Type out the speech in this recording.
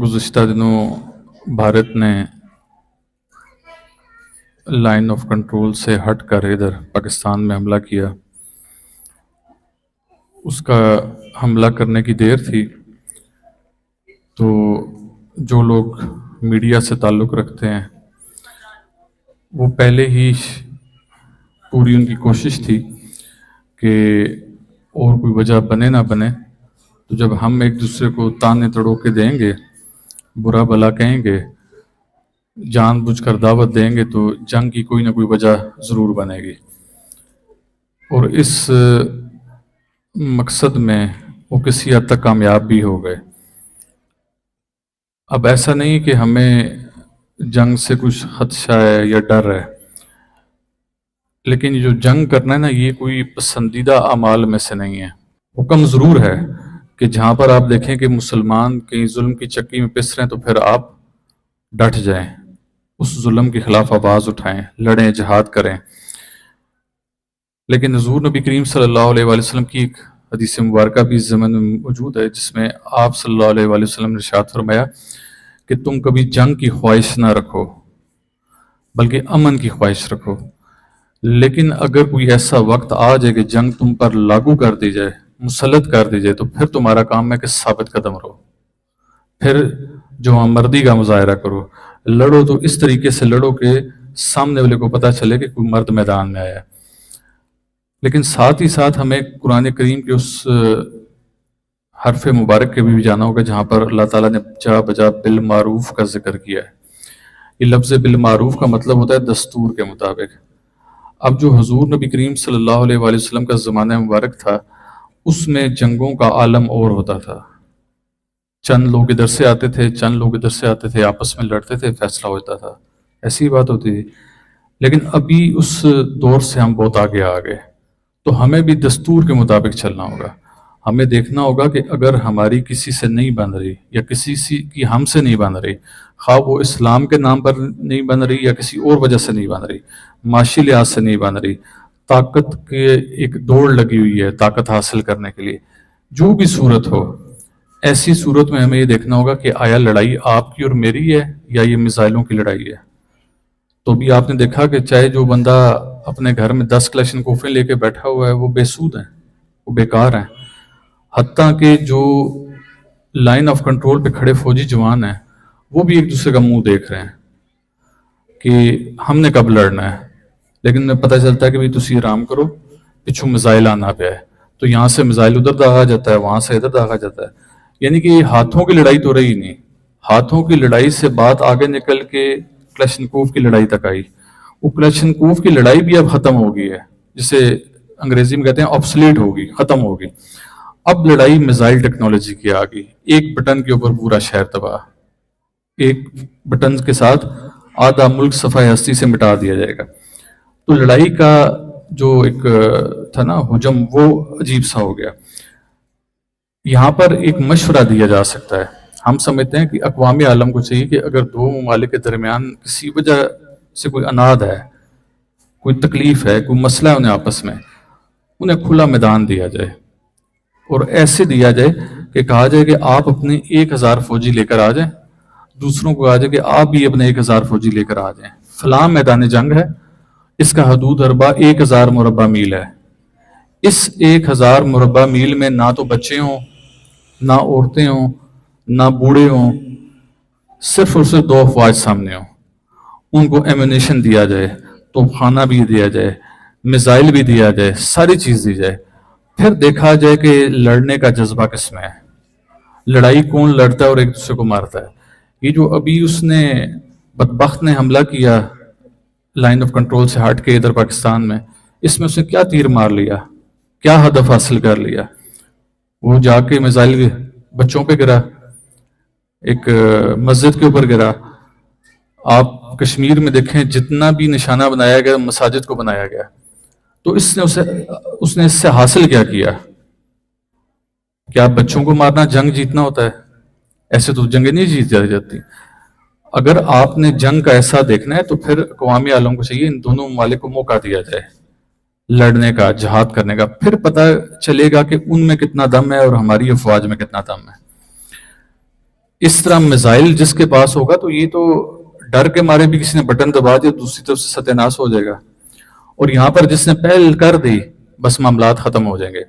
गुज़िश्ता दिनों भारत ने line of control से हट कर इधर पाकिस्तान में हमला किया। उसका हमला करने की देर थी तो जो लोग मीडिया से ताल्लुक़ रखते हैं वो पहले ही पूरी उनकी कोशिश थी कि और कोई वजह बने ना बने तो जब हम एक दूसरे को ताने तड़ोके देंगे, बुरा भला कहेंगे, जानबूझकर दावत देंगे तो जंग की कोई ना कोई वजह ज़रूर बनेगी। और इस मकसद में वो किसी हद तक कामयाब भी हो गए। अब ऐसा नहीं कि हमें जंग से कुछ खदशा है या डर है, लेकिन ये जो जंग करना है ना, ये कोई पसंदीदा अमाल में से नहीं है। हुक्म ज़रूर है कि जहाँ पर आप देखें कि मुसलमान कहीं जुल्म की चक्की में पिस रहे हैं तो फिर आप डट जाएं, उस जुल्म के खिलाफ आवाज़ उठाएं, लड़ें, जिहाद करें। लेकिन हुज़ूर नबी करीम सल्लल्लाहु अलैहि वसल्लम की एक हदीस मुबारक भी इस ज़माने में मौजूद है जिसमें आप सल्लल्लाहु अलैहि वसल्लम ने इरशाद फरमाया कि तुम कभी जंग की ख्वाहिश ना रखो बल्कि अमन की ख्वाहिश रखो। लेकिन अगर कोई ऐसा वक्त आ जाए कि जंग तुम पर लागू कर दी जाए, मुसल्लत कर दी जाए, तो फिर तुम्हारा काम है कि साबित कदम रहो, फिर जो मर्दी का मुजाहरा करो, लड़ो तो इस तरीके से लड़ो कि सामने वाले को पता चले कि कोई मर्द मैदान में आया है। लेकिन साथ ही साथ हमें कुरान करीम के उस हरफ मुबारक के भी जाना होगा जहाँ पर अल्लाह ताला ने जा बजा बिल मारूफ का जिक्र किया है। ये लफ्ज़ बिल मारूफ का मतलब होता है दस्तूर के मुताबिक। अब जो हुजूर नबी करीम सल्लल्लाहु अलैहि वसल्लम का ज़माना मुबारक था उसमें जंगों का आलम और होता था। चंद लोग इधर से आते थे, चंद लोग इधर से आते थे, आपस में लड़ते थे, फैसला होता था, ऐसी बात होती थी। लेकिन अभी उस दौर से हम बहुत आगे आ गए, तो हमें भी दस्तूर के मुताबिक चलना होगा। हमें देखना होगा कि अगर हमारी किसी से नहीं बन रही या किसी की हमसे नहीं बन रही, खा वो इस्लाम के नाम पर नहीं बन रही या किसी और वजह से नहीं बन रही, माशी लिहाज से नहीं बन रही, ताकत के एक दौड़ लगी हुई है ताकत हासिल करने के लिए, जो भी सूरत हो, ऐसी सूरत में हमें ये देखना होगा कि आया लड़ाई आपकी और मेरी है या ये मिसाइलों की लड़ाई है। तो भी आपने देखा कि चाहे जो बंदा अपने घर में 10 कलेक्शन कोफे लेके बैठा हुआ है वो बेसूद है, वो बेकार है। हत्ता के जो लाइन ऑफ कंट्रोल पे खड़े फौजी जवान हैं वो भी एक दूसरे का मुंह देख रहे हैं कि हमने कब लड़ना है। लेकिन पता चलता है कि भाई तुसी आराम करो, पिछू मिसाइल आना पे है, तो यहाँ से मिसाइल उधर दागा जाता है, वहां से इधर दागा जाता है। यानी कि हाथों की लड़ाई तो रही नहीं, हाथों की लड़ाई से बात आगे निकल के क्लशनकोव की लड़ाई तक आई। वो क्लशनकोव की लड़ाई भी अब खत्म हो गई है, जिसे अंग्रेजी में कहते हैं ऑब्सोलीट होगी, खत्म होगी। अब लड़ाई मिसाइल टेक्नोलॉजी की आ गई, एक बटन के ऊपर पूरा शहर तबाह, एक बटन के साथ आधा मुल्क सफाई हस्ती से मिटा दिया जाएगा। तो लड़ाई का जो एक था ना हुजम, वो अजीब सा हो गया। यहाँ पर एक मशवरा दिया जा सकता है। हम समझते हैं कि अक़वाम आलम को चाहिए कि अगर दो ममालिक के दरमियान किसी वजह से कोई अनाद है, कोई तकलीफ है, कोई मसला है उन्हें आपस में, उन्हें खुला मैदान दिया जाए और ऐसे दिया जाए कि कहा जाए कि आप अपने 1000 फौजी लेकर आ जाएं, दूसरों को कहा जाए कि आप भी अपने 1000 फौजी लेकर आ जाएं। फलां मैदान जंग है, इसका हदूद अरबा 1000 मुरब्बा मील है। इस 1000 मुरब्बा मील में ना तो बच्चे हों, ना औरतें हों, ना बूढ़े हों, सिर्फ और सिर्फ 2 अफवाज सामने हों। उनको एम्यूनेशन दिया जाए, तो खाना भी दिया जाए, मिसाइल भी दिया जाए, सारी चीज़ दी जाए। फिर देखा जाए कि लड़ने का जज्बा किसमें है, लड़ाई कौन लड़ता है और एक दूसरे को मारता है। ये जो अभी उसने बदबख्त ने हमला किया लाइन ऑफ कंट्रोल से हट के इधर पाकिस्तान में, इसमें उसने क्या तीर मार लिया, क्या हदफ हासिल कर लिया? वो जाके मिसाइल बच्चों पे गिरा, एक मस्जिद के ऊपर गिरा। आप कश्मीर में देखें जितना भी निशाना बनाया गया मसाजिद को बनाया गया। तो उसने इससे हासिल क्या किया? क्या बच्चों को मारना जंग जीतना होता है? ऐसे तो जंगें नहीं जीत जाती। अगर आपने जंग का ऐसा देखना है तो फिर अक़वाम आलम को चाहिए इन दोनों ममालिक को मौका दिया जाए लड़ने का, जिहाद करने का। फिर पता चलेगा कि उनमें कितना दम है और हमारी अफवाज में कितना दम है। اس طرح میزائل جس کے پاس ہوگا تو یہ تو ڈر کے مارے بھی کسی نے بٹن دبا دیا دوسری طرف سے ستیہ ناش ہو جائے گا، اور یہاں پر جس نے پہل کر دی بس معاملات ختم ہو جائیں گے۔